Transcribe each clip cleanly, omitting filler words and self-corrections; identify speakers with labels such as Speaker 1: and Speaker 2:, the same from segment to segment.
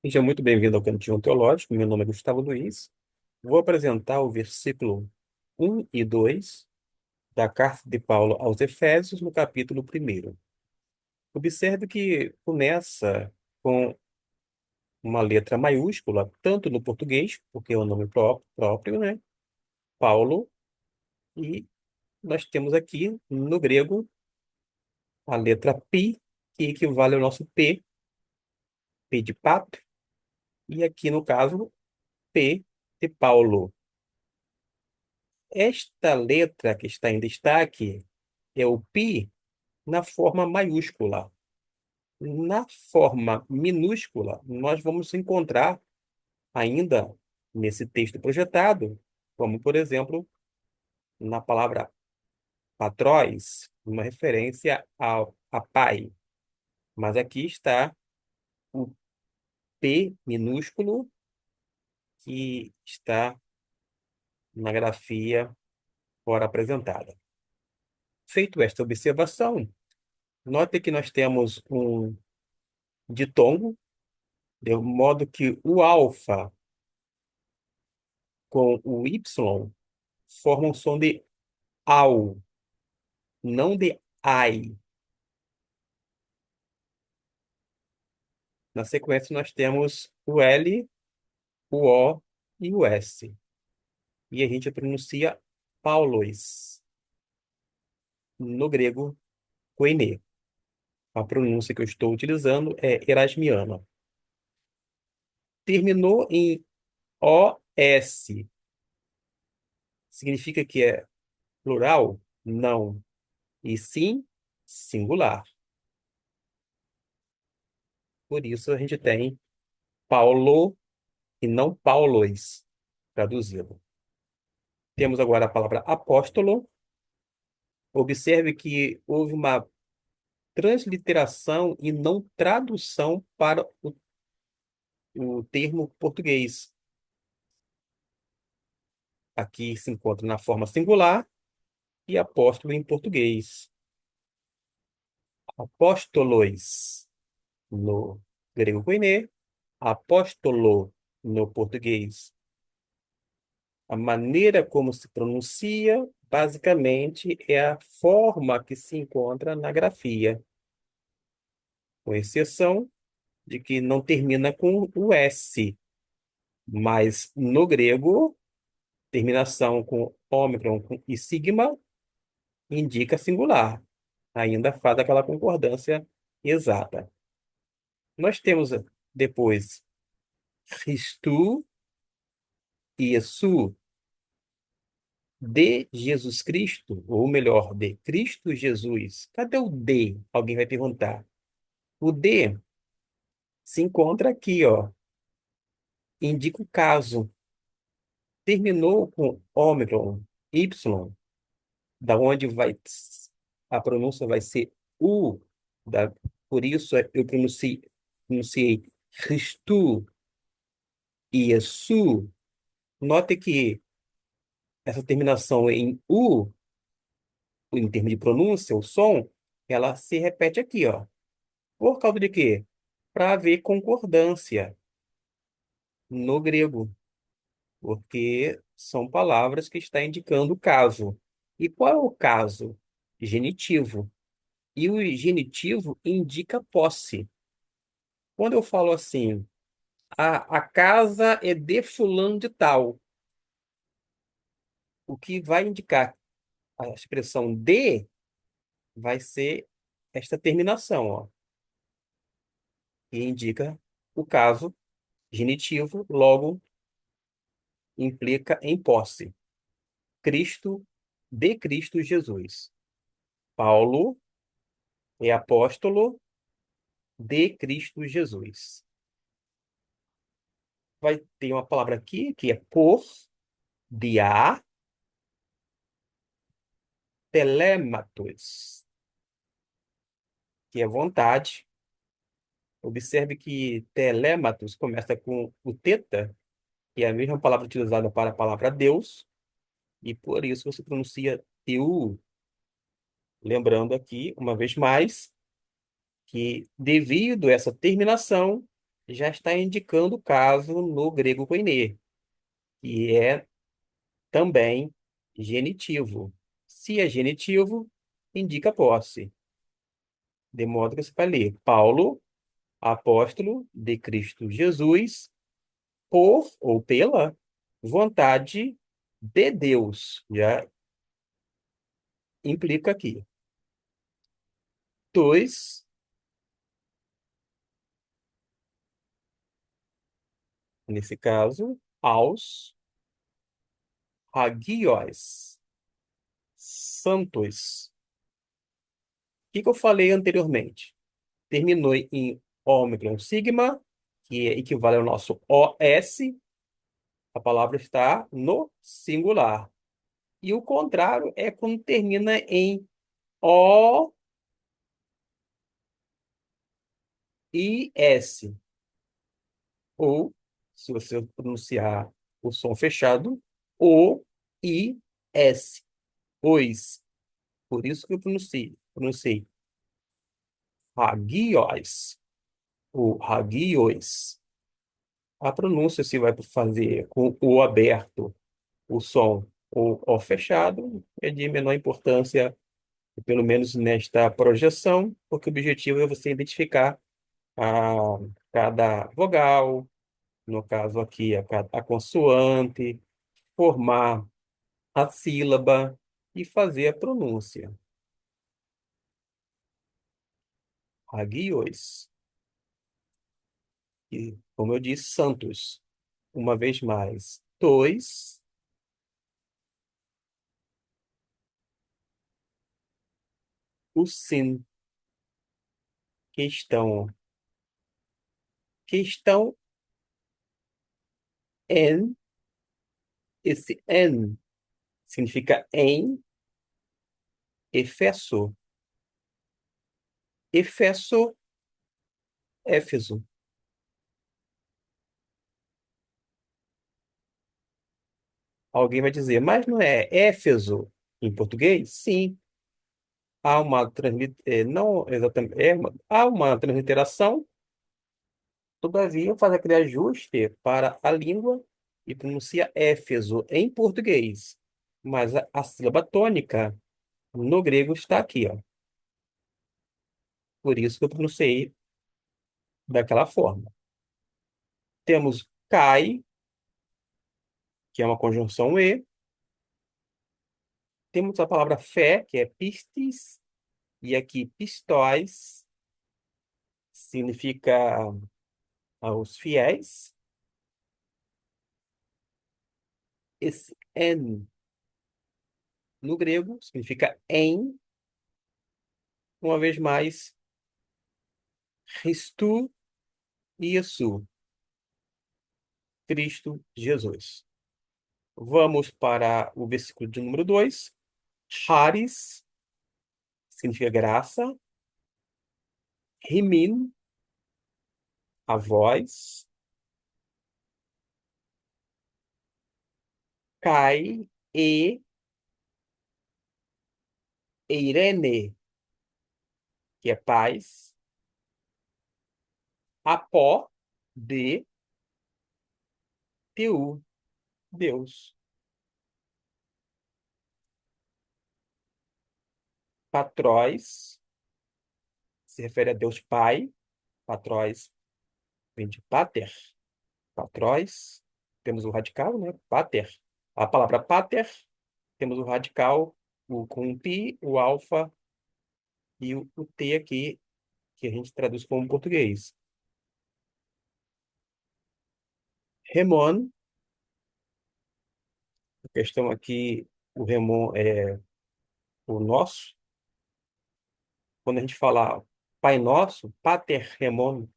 Speaker 1: Seja muito bem-vindo ao Cantinho Teológico. Meu nome é Gustavo Luiz. Vou apresentar o versículo 1 e 2 da carta de Paulo aos Efésios, no capítulo 1. Observe que começa com uma letra maiúscula, tanto no português, porque é o nome próprio, né? Paulo, e nós temos aqui no grego a letra pi, que equivale ao nosso P de pato, e aqui no caso, P de Paulo. Esta letra que está em destaque é o pi na forma maiúscula. Na forma minúscula, nós vamos encontrar ainda nesse texto projetado, como, por exemplo, na palavra patróis, uma referência a pai. Mas aqui está o P minúsculo que está na grafia fora apresentada. Feito esta observação, note que nós temos um ditongo, de modo que o alfa com o Y formam um som de au, não de ai. Na sequência, nós temos o L, o O e o S. E a gente pronuncia Paulos, no grego, koine. A pronúncia que eu estou utilizando é erasmiana. Terminou em OS. Significa que é plural? Não. E sim singular. Por isso a gente tem Paulo e não Paulos, traduzido. Temos agora a palavra apóstolo. Observe que houve uma transliteração e não tradução para o termo português. Aqui se encontra na forma singular e apóstolo em português. Apóstolos no grego koiné, apóstolo no português. A maneira como se pronuncia, basicamente, é a forma que se encontra na grafia, com exceção de que não termina com o S, mas no grego, terminação com ômicron e sigma indica singular, ainda faz aquela concordância exata. Nós temos depois Christu e Iesu de Jesus Cristo, ou melhor, de Cristo Jesus. Cadê o de? Alguém vai perguntar. O de se encontra aqui, ó. Indica o caso. Terminou com ômicron, Y, da onde vai a pronúncia vai ser U, da, por isso eu pronunciei Christu e Iesu. Note que essa terminação em U, em termos de pronúncia, o som, ela se repete aqui, ó. Por causa de quê? Para haver concordância no grego, porque são palavras que está indicando o caso. E qual é o caso? Genitivo. E o genitivo indica posse. Quando eu falo assim, a casa é de fulano de tal, o que vai indicar a expressão de vai ser esta terminação, ó, que indica o caso genitivo, logo implica em posse. Cristo, de Cristo Jesus. Paulo é apóstolo de Cristo Jesus. Vai ter uma palavra aqui que é por, dia, telematos, que é vontade. Observe que telematos começa com o teta, que é a mesma palavra utilizada para a palavra Deus, e por isso você pronuncia teu. Lembrando aqui, uma vez mais, que devido a essa terminação, já está indicando o caso no grego koiné, que é também genitivo. Se é genitivo, indica posse. De modo que você vai ler Paulo, apóstolo de Cristo Jesus, por ou pela vontade de Deus. Já implica aqui. Dois, nesse caso, aos hagios, santos. O que eu falei anteriormente? Terminou em ômicron sigma, que equivale ao nosso OS, a palavra está no singular. E o contrário é quando termina em O e S. Ou, se você pronunciar o som fechado, O e S. Ois. Por isso que eu pronunciei hagios, ou hagios. A pronúncia se vai fazer com o aberto, o som, ou o fechado, é de menor importância, pelo menos nesta projeção, porque o objetivo é você identificar a cada vogal, no caso aqui a consoante, formar a sílaba e fazer a pronúncia. Hagios. E, como eu disse, santos. Uma vez mais. Dois, o sim. Questão. Questão em. Esse en significa em Efeso. Efeso, Éfeso. Alguém vai dizer, mas não é Éfeso em português? Sim. Há uma não exatamente, há uma transliteração, todavia faz aquele ajuste para a língua e pronuncia Éfeso em português. Mas a sílaba tônica no grego está aqui, ó. Por isso que eu pronunciei daquela forma. Temos Kai, que é uma conjunção E. Temos a palavra fé, que é pistis, e aqui pistóis significa os fiéis. Esse en no grego significa em, uma vez mais, Christu Iesu, Cristo Jesus. Vamos para o versículo de número 2. Charis significa graça. Rimin, a voz. Kai e Eirene, que é paz. Apó de Teu, Deus. Patróis se refere a Deus Pai. Patróis vem de pater. Patróis, temos o radical, né? Pater. A palavra pater, temos o radical, com o pi, o alfa e o t aqui, que a gente traduz como português. Remon, a questão aqui, o remon é o nosso. Quando a gente fala Pai Nosso, pater remon,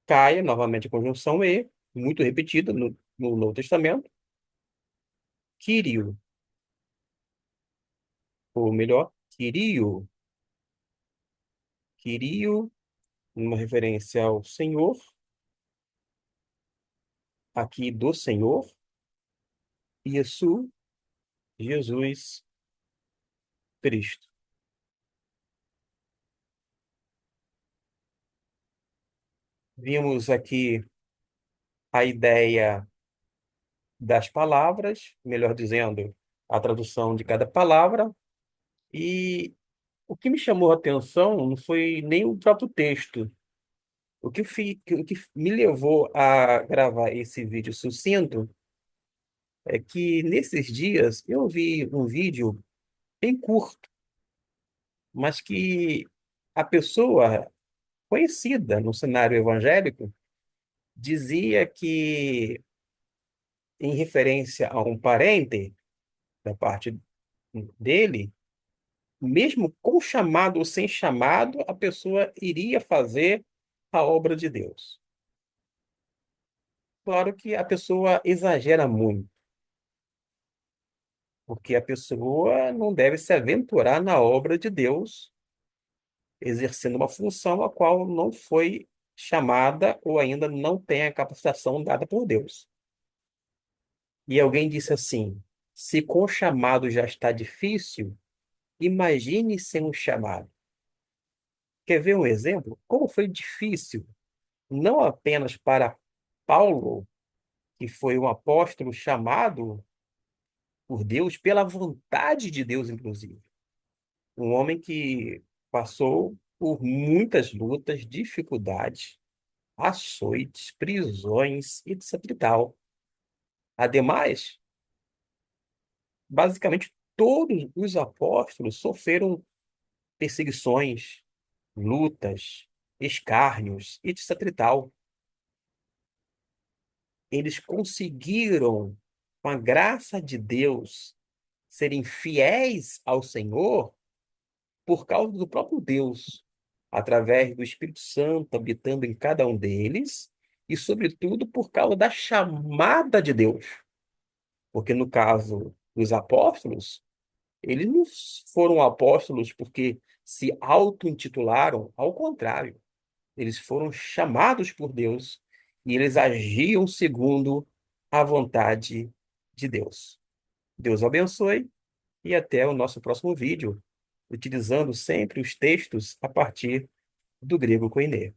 Speaker 1: cai, novamente a conjunção e, muito repetida no Novo Testamento, Kyrio, ou melhor, Kyrio. Kyrio, uma referência ao Senhor, aqui do Senhor, Yesu, Jesus, Cristo. Vimos aqui a ideia das palavras, melhor dizendo, a tradução de cada palavra. E o que me chamou a atenção não foi nem o próprio texto. O que me levou a gravar esse vídeo sucinto é que nesses dias eu vi um vídeo bem curto, mas que a pessoa conhecida no cenário evangélico dizia que, em referência a um parente da parte dele, mesmo com chamado ou sem chamado, a pessoa iria fazer a obra de Deus. Claro que a pessoa exagera muito, porque a pessoa não deve se aventurar na obra de Deus, exercendo uma função a qual não foi chamada ou ainda não tem a capacitação dada por Deus. E alguém disse assim: se com o chamado já está difícil, imagine sem um chamado. Quer ver um exemplo? Como foi difícil, não apenas para Paulo, que foi um apóstolo chamado por Deus, pela vontade de Deus, inclusive. Um homem que passou por muitas lutas, dificuldades, açoites, prisões e etc. e tal. Ademais, basicamente todos os apóstolos sofreram perseguições, lutas, escárnios e etc. e tal. Eles conseguiram, com a graça de Deus, serem fiéis ao Senhor por causa do próprio Deus, através do Espírito Santo habitando em cada um deles, e, sobretudo, por causa da chamada de Deus. Porque, no caso dos apóstolos, eles não foram apóstolos porque se auto-intitularam, ao contrário, eles foram chamados por Deus e eles agiam segundo a vontade de Deus. Deus abençoe e até o nosso próximo vídeo, utilizando sempre os textos a partir do grego koiné.